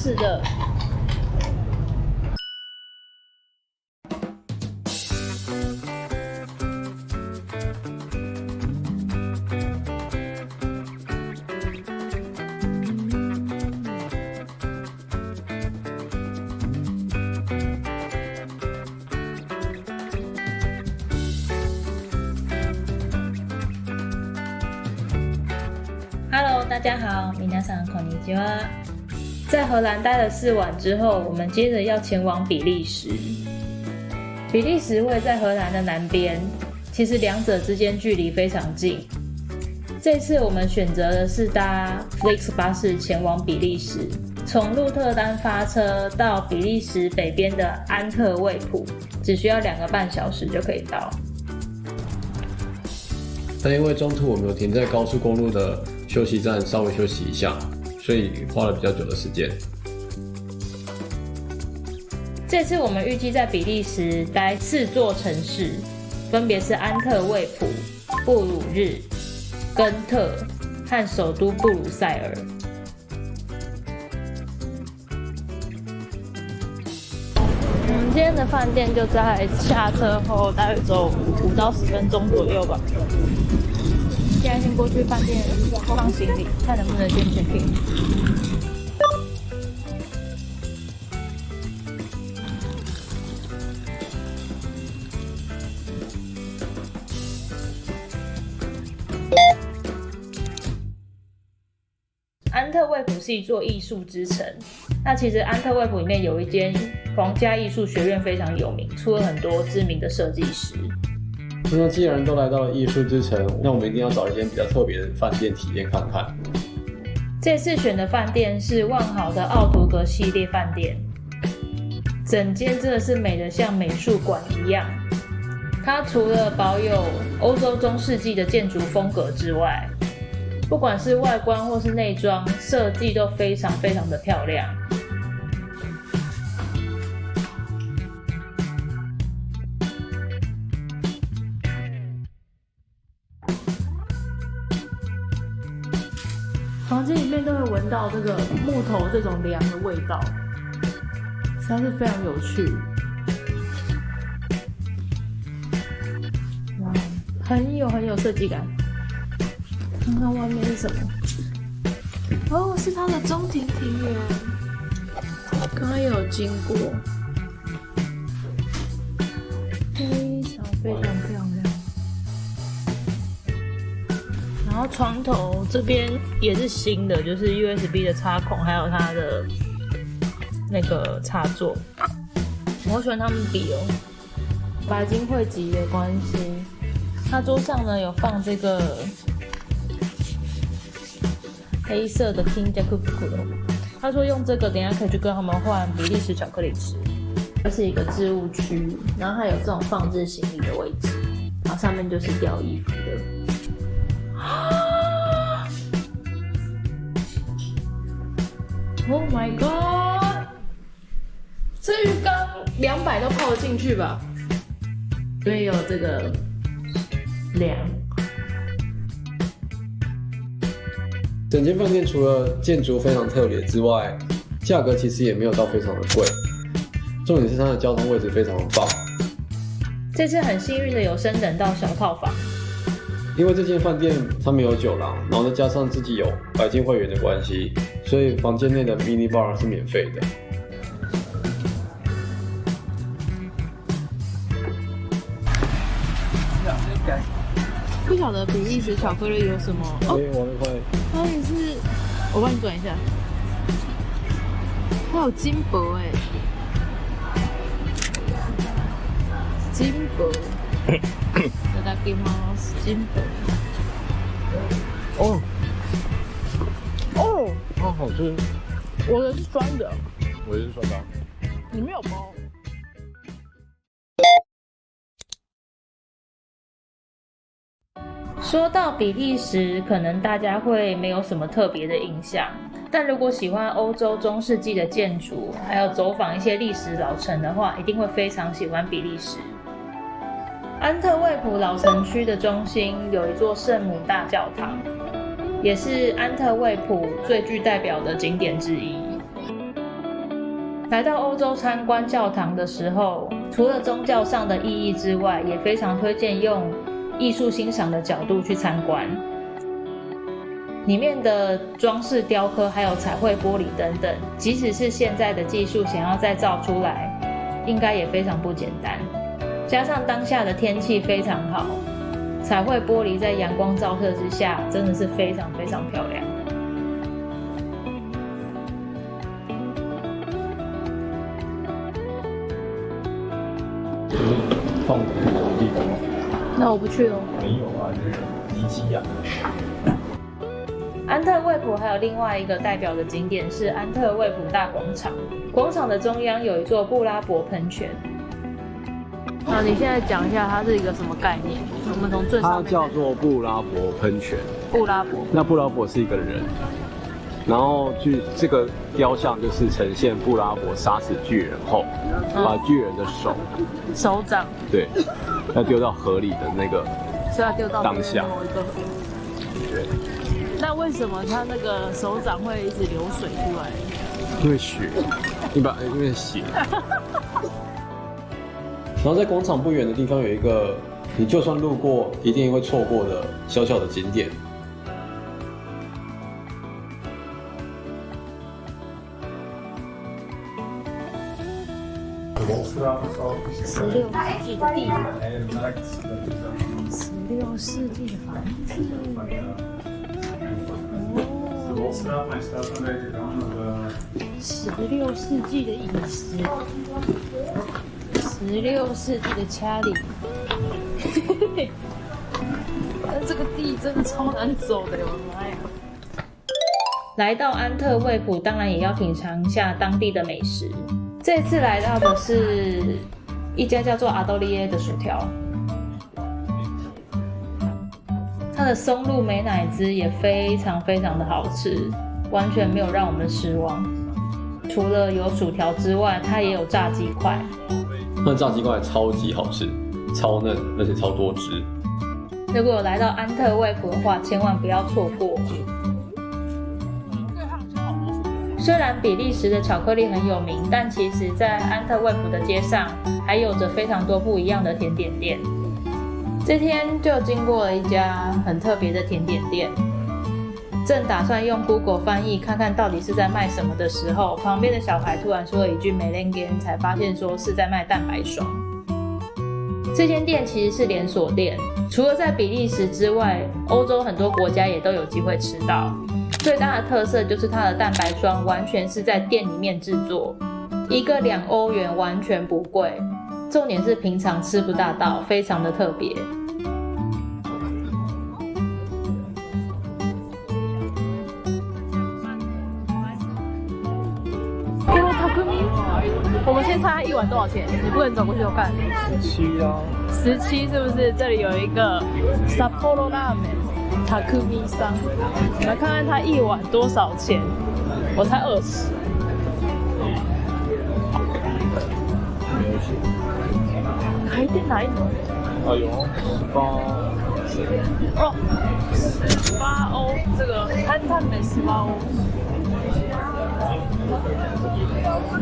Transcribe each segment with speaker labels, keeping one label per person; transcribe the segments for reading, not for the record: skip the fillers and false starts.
Speaker 1: 式的。Hello， 大家好，皆さんこんにちは。在荷蘭待了4晚之後，我們接着要前往比利時。比利時位在荷蘭的南邊，其實兩者之間距離非常近。這次我們選擇的是搭 Flix 巴士前往比利時，從鹿特丹發車到比利時北邊的安特衛普，只需要2個半小時就可以到。
Speaker 2: 但因為中途我們有停在高速公路的休息站稍微休息一下，所以花了比較久的時間。
Speaker 1: 這次我們預計在比利時待4座城市，分別是安特衛普、布魯日、根特和首都布魯塞爾。我們今天的飯店就在下車後大約走5到10分鐘左右吧。現在先過去飯店放行李，看能不能先 check in。安特衛普是一座藝術之城。那其實安特衛普裡面有一間皇家藝術學院非常有名，出了很多知名的設計師。
Speaker 2: 那既然都來到了藝術之城，那我們一定要找一間比較特別的飯店體驗看看。
Speaker 1: 這次選的飯店是萬豪的奧圖格系列飯店，整間真的是美得像美術館一樣。它除了保有歐洲中世紀的建築風格之外，不管是外觀或是內裝設計都非常非常的漂亮。房間裡面都會聞到這個木頭這種涼的味道，實在是非常有趣。哇，很有設計感。看看外面是什麼？哦，是它的中庭庭園，剛剛也有經過，非常非常漂亮。然後床頭這邊也是新的，就是 USB 的插孔，還有它的那個插座。我好喜歡他們底哦，白金匯集的關係。它桌上呢有放這個黑色的 King Jacob， 他說用這個等一下可以去跟他們換比利時巧克力吃。這是一個置物區，然後它有這種放置行李的位置，然後上面就是吊衣服的。Oh my god！ 這浴缸200都泡得進去吧？所以有這個涼。
Speaker 2: 整間飯店除了建築非常特別之外，價格其實也沒有到非常的貴。重點是它的交通位置非常的棒。
Speaker 1: 這次很幸運的有升等到小套房。
Speaker 2: 因為這間飯店它沒有酒廊，然後再加上自己有白金會員的關係，所以房間內的 mini bar 是免費的。
Speaker 1: 不曉得比利時巧克力有什麼？
Speaker 2: 我也會。
Speaker 1: 它也是，我幫你轉一下。它有金箔哎，金箔。いただきます。金箔。
Speaker 2: 哦，好吃。
Speaker 1: 我的是酸的。
Speaker 2: 我也是酸的。
Speaker 1: 你没有包。說到比利時，可能大家會沒有什麼特別的印象，但如果喜歡歐洲中世紀的建築，還有走訪一些歷史老城的話，一定會非常喜歡比利時。安特衛普老城區的中心有一座聖母大教堂，也是安特衛普最具代表的景點之一。來到歐洲參觀教堂的時候，除了宗教上的意義之外，也非常推薦用藝術欣賞的角度去參觀。裡面的裝飾雕刻還有彩繪玻璃等等，即使是現在的技術想要再造出來，應該也非常不簡單。加上當下的天氣非常好，彩繪玻璃在陽光照射之下，真的是非常非常漂亮。
Speaker 2: 放的地方，
Speaker 1: 那我不去咯。
Speaker 2: 没有啊，遗迹啊。
Speaker 1: 安特衛普還有另外一個代表的景點是安特衛普大廣場。廣場的中央有一座布拉伯噴泉。那你現在講一下它是一個什麼概念？我們從最上面。
Speaker 2: 它叫做布拉伯噴泉。
Speaker 1: 布拉伯。那
Speaker 2: 布拉伯是一個人，然後这個雕像就是呈現布拉伯殺死巨人後，把巨人的手掌對，要丟到河裡的那個，
Speaker 1: 所以要丟到
Speaker 2: 當下
Speaker 1: 某一個河。对。那為什麼他那個手掌會一直流水出來？
Speaker 2: 因為血，因為血。然後在廣場不遠的地方有一個，你就算路過一定會錯過的小小的景點。
Speaker 1: 16世紀的地，16世紀的房子。16世紀的飲食，16世紀的家裡。但這個地真的超難走的，我的媽呀！來到安特衛普，當然也要品嘗一下當地的美食。這次來到的是一家叫做阿多利耶的薯條，它的松露美乃滋也非常非常的好吃，完全沒有讓我們失望。除了有薯條之外，它也有炸雞塊，
Speaker 2: 那炸雞塊超級好吃，超嫩，而且超多汁。
Speaker 1: 如果有來到安特衛普的話，千萬不要錯過。雖然比利時的巧克力很有名，但其實在安特衛普的街上還有着非常多不一樣的甜點店。這天就經過了一家很特別的甜點店，正打算用 Google 翻譯看看到底是在賣什麼的時候，旁邊的小孩突然說了一句 Merengue， 才發現說是在賣蛋白霜。這間店其實是連鎖店，除了在比利時之外，歐洲很多國家也都有機會吃到。最大的特色就是它的蛋白霜完全是在店裡面製作，一個2歐元完全不貴，重點是平常吃不大到，非常的特別。我們先猜一碗多少錢？你不能走過去都看。
Speaker 2: 17啊。
Speaker 1: 17是不是？這裡有一個 Sapporo Ramen。塔庫米桑，你們看看它一碗多少錢？我猜20。開店ないの？
Speaker 2: 哎呦，18。
Speaker 1: 哦，18歐，這個安泰美18歐。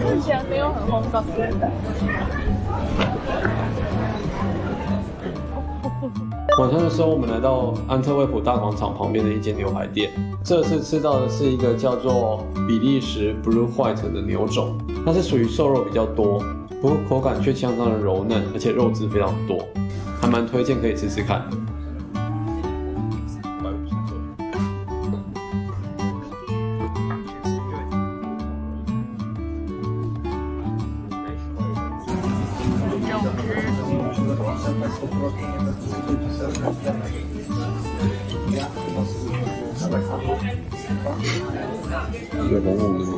Speaker 1: 看起來沒有很紅的。
Speaker 2: 晚上的時候，我們來到安特衛普大廣場旁邊的一間牛排店。這次吃到的是一個叫做比利時 Blue White 的牛種，它是屬於瘦肉比較多，不過口感卻相當的柔嫩，而且肉質非常多，還蠻推薦可以吃吃看的。有红红的吗？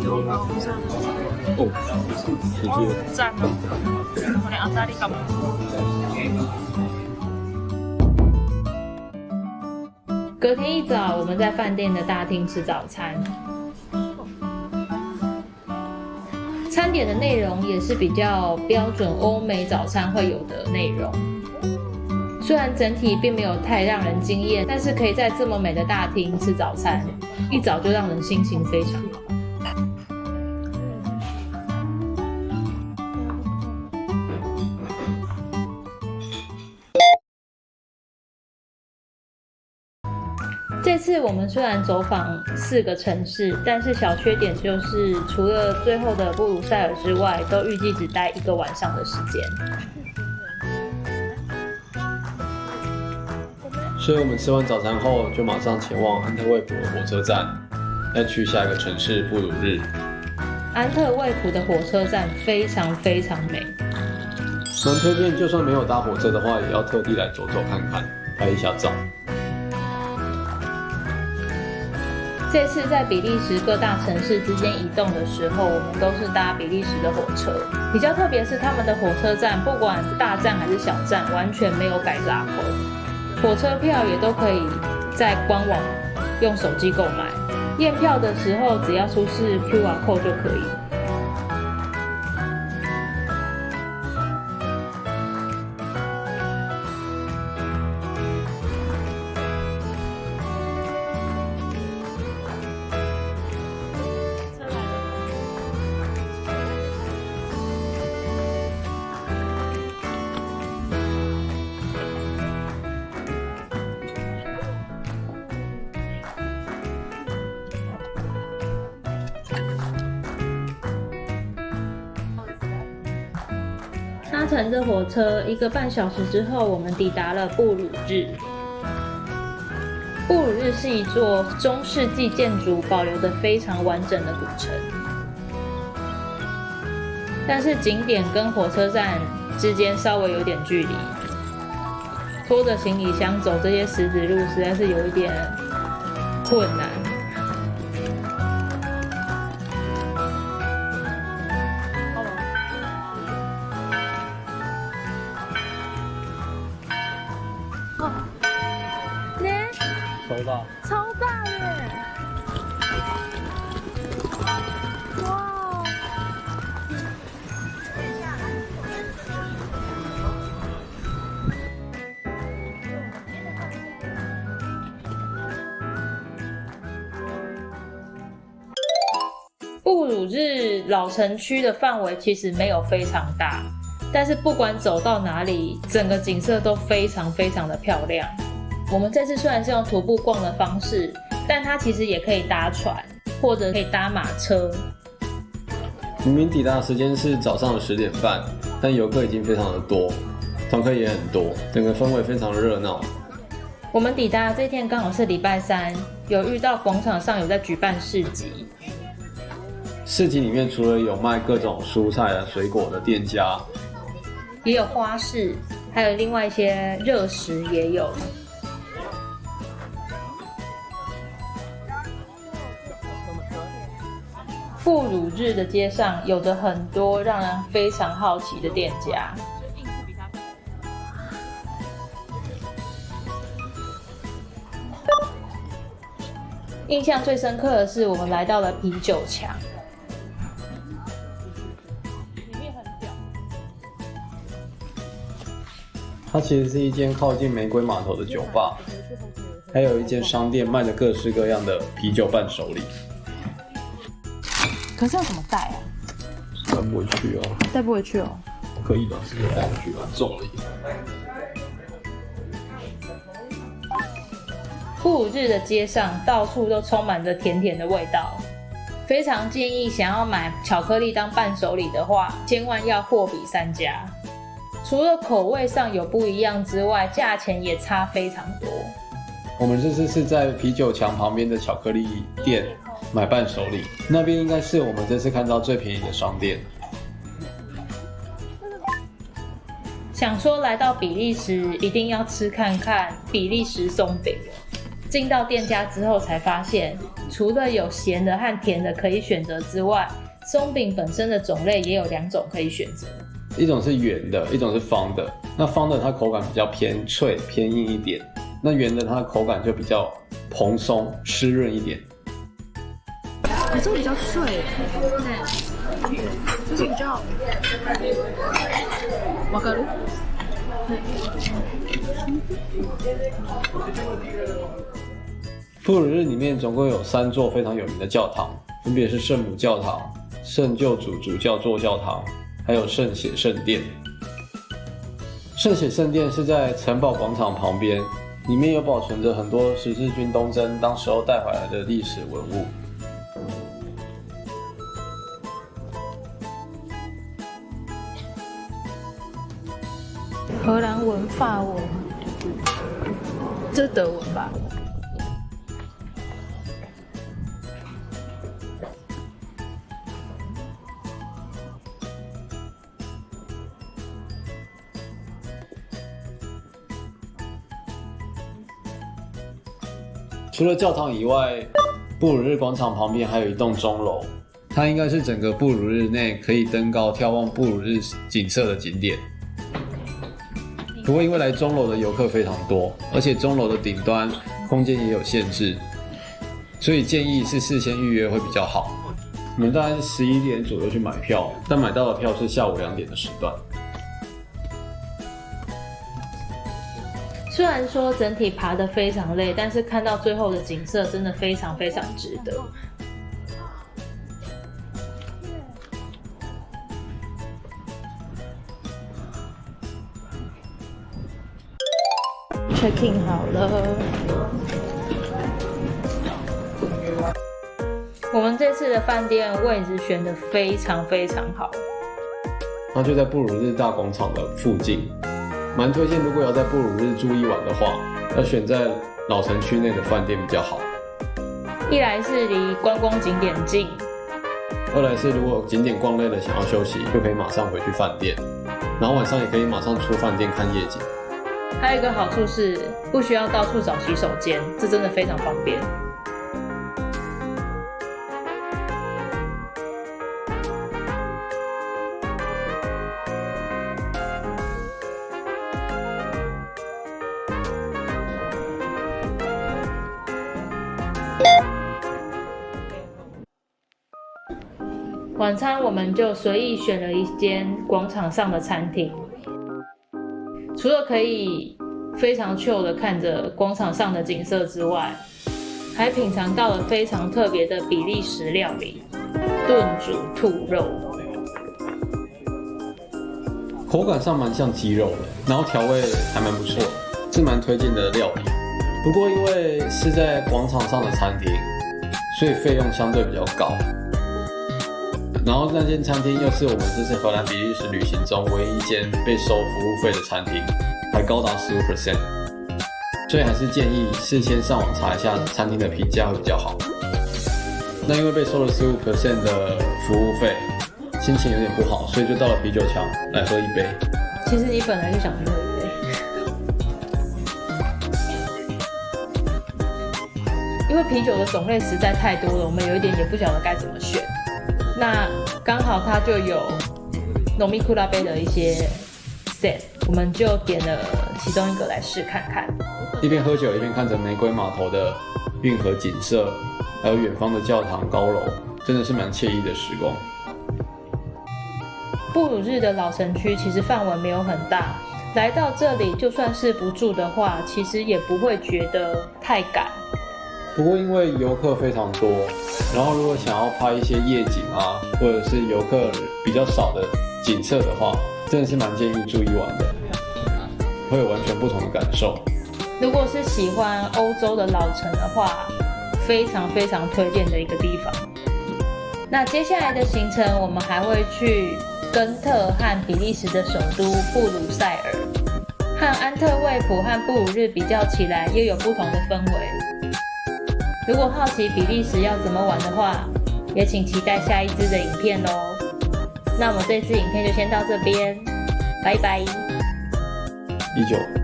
Speaker 1: 有红色的。
Speaker 2: 哦，直接。
Speaker 1: 讚哦！これ当たりかも。隔天一早，我們在飯店的大廳吃早餐。餐點的內容也是比較標準歐美早餐會有的內容。雖然整體並沒有太讓人驚豔，但是可以在這麼美的大廳吃早餐，一早就讓人心情非常好。這次我們雖然走訪4個城市，但是小缺點就是除了最後的布魯塞爾之外，都預計只待1個晚上的時間。
Speaker 2: 所以我們吃完早餐後，就馬上前往安特衛普的火車站，再去下一個城市布魯日。
Speaker 1: 安特衛普的火車站非常非常美，
Speaker 2: 蠻推薦，就算沒有搭火車的話，也要特地來走走看看，拍一下照。
Speaker 1: 這次在比利時各大城市之間移動的時候，我們都是搭比利時的火車。比較特別是他們的火車站，不管是大站還是小站，完全沒有改閘口。火車票也都可以在官網用手機購買，驗票的時候只要出示 QR code 就可以。搭乘着火車1個半小時之後，我們抵達了布魯日。布魯日是一座中世紀建築保留得非常完整的古城，但是景點跟火車站之間稍微有點距離，拖着行李箱走這些石子路實在是有一點困難。
Speaker 3: 超大耶！哇！
Speaker 1: 布魯日老城區的範圍其實沒有非常大，但是不管走到哪裡，整個景色都非常非常的漂亮。我們這次雖然是用徒步逛的方式，但它其實也可以搭船，或者可以搭馬車。
Speaker 2: 明明抵達的時間是早上的10點半，但遊客已經非常的多，團客也很多，整個氛圍非常的熱鬧。
Speaker 1: 我們抵達的這天剛好是禮拜3，有遇到廣場上有在舉辦市集。
Speaker 2: 市集裡面除了有賣各種蔬菜啊、水果的店家，
Speaker 1: 也有花市，還有另外一些熱食也有。布魯日的街上有着很多讓人非常好奇的店家。印象最深刻的是，我們來到了啤酒牆。
Speaker 2: 它其實是一間靠近玫瑰碼頭的酒吧，還有一間商店賣着各式各樣的啤酒伴手禮。
Speaker 1: 可是要怎麼帶啊？
Speaker 2: 帶不回去哦。
Speaker 1: 帶不回去哦？
Speaker 2: 可以吧？是可以帶回去吧？重了一點。
Speaker 1: 布魯日的街上到處都充滿着甜甜的味道，非常建議想要買巧克力當伴手禮的話，千萬要貨比三家。除了口味上有不一樣之外，價錢也差非常多。
Speaker 2: 我們這次是在啤酒牆旁邊的巧克力店買伴手禮，那邊應該是我們這次看到最便宜的商店。
Speaker 1: 想說來到比利時一定要吃看看比利時鬆餅。進到店家之後才發現，除了有鹹的和甜的可以選擇之外，鬆餅本身的種類也有2種可以選擇。
Speaker 2: 一種是圓的，一種是方的。那方的它口感比較偏脆、偏硬一點，那圓的它的口感就比較蓬鬆、濕潤一點。
Speaker 3: 這個比較脆，這是比較わかる？
Speaker 2: 布魯日裡面總共有3座非常有名的教堂，分別是聖母教堂、聖救主主教座教堂，還有聖血聖殿。聖血聖殿是在城堡廣場旁邊，裡面有保存着很多十字軍東征當時候帶回來的歷史文物。
Speaker 1: 荷蘭文、法文，這是德文吧？
Speaker 2: 除了教堂以外，布魯日廣場旁邊還有一棟鐘樓，它應該是整個布魯日內可以登高眺望布魯日景色的景點。不過因為來鐘樓的遊客非常多，而且鐘樓的頂端空間也有限制，所以建議是事先預約會比較好。我們大概是11點左右去買票，但買到的票是下午2點的時段。
Speaker 1: 雖然說整體爬得非常累，但是看到最後的景色真的非常非常值得。Check-in 好了，我們這次的飯店位置選得非常非常好，
Speaker 2: 它就在布魯日大廣場的附近。蠻推薦，如果要在布魯日住一晚的話，要選在老城區內的飯店比較好。
Speaker 1: 一來是離觀光景點近，
Speaker 2: 二來是如果景點逛累了想要休息，就可以馬上回去飯店，然後晚上也可以馬上出飯店看夜景。
Speaker 1: 還有一個好處是不需要到處找洗手間，這真的非常方便。晚餐我們就隨意選了一間廣場上的餐廳，除了可以非常 chill 的看着廣場上的景色之外，還品嘗到了非常特別的比利時料理——燉煮兔肉，
Speaker 2: 口感上蠻像雞肉的，然後調味還蠻不錯，是蠻推薦的料理。不過因為是在廣場上的餐廳，所以費用相對比較高。然後那間餐廳又是我們這次荷蘭比利時旅行中唯一一間被收服務費的餐廳，還高達15%，所以還是建議事先上網查一下餐廳的評價會比較好。那因為被收了15% 的服務費，心情有點不好，所以就到了啤酒牆來喝一杯。
Speaker 1: 其實你本來就想喝一杯，因為啤酒的種類實在太多了，我們有一點也不曉得該怎麼選。那剛好它就有飲み比べ的一些 set， 我們就點了其中一個來試看看。
Speaker 2: 一邊喝酒一邊看着玫瑰碼頭的運河景色，還有遠方的教堂高樓，真的是蠻愜意的時光。
Speaker 1: 布魯日的老城區其實範圍沒有很大，來到這裡就算是不住的話，其實也不會覺得太趕。
Speaker 2: 不過因為遊客非常多，然後如果想要拍一些夜景啊，或者是遊客比較少的景色的話，真的是蠻建議住一晚的，會有完全不同的感受。
Speaker 1: 如果是喜歡歐洲的老城的話，非常非常推薦的一個地方。那接下來的行程，我們還會去根特和比利時的首都布魯塞爾，和安特衛普和布魯日比較起來，又有不同的氛圍。如果好奇比利時要怎麼玩的話，也請期待下一支的影片咯。那我們這支影片就先到這邊，拜拜。
Speaker 2: 19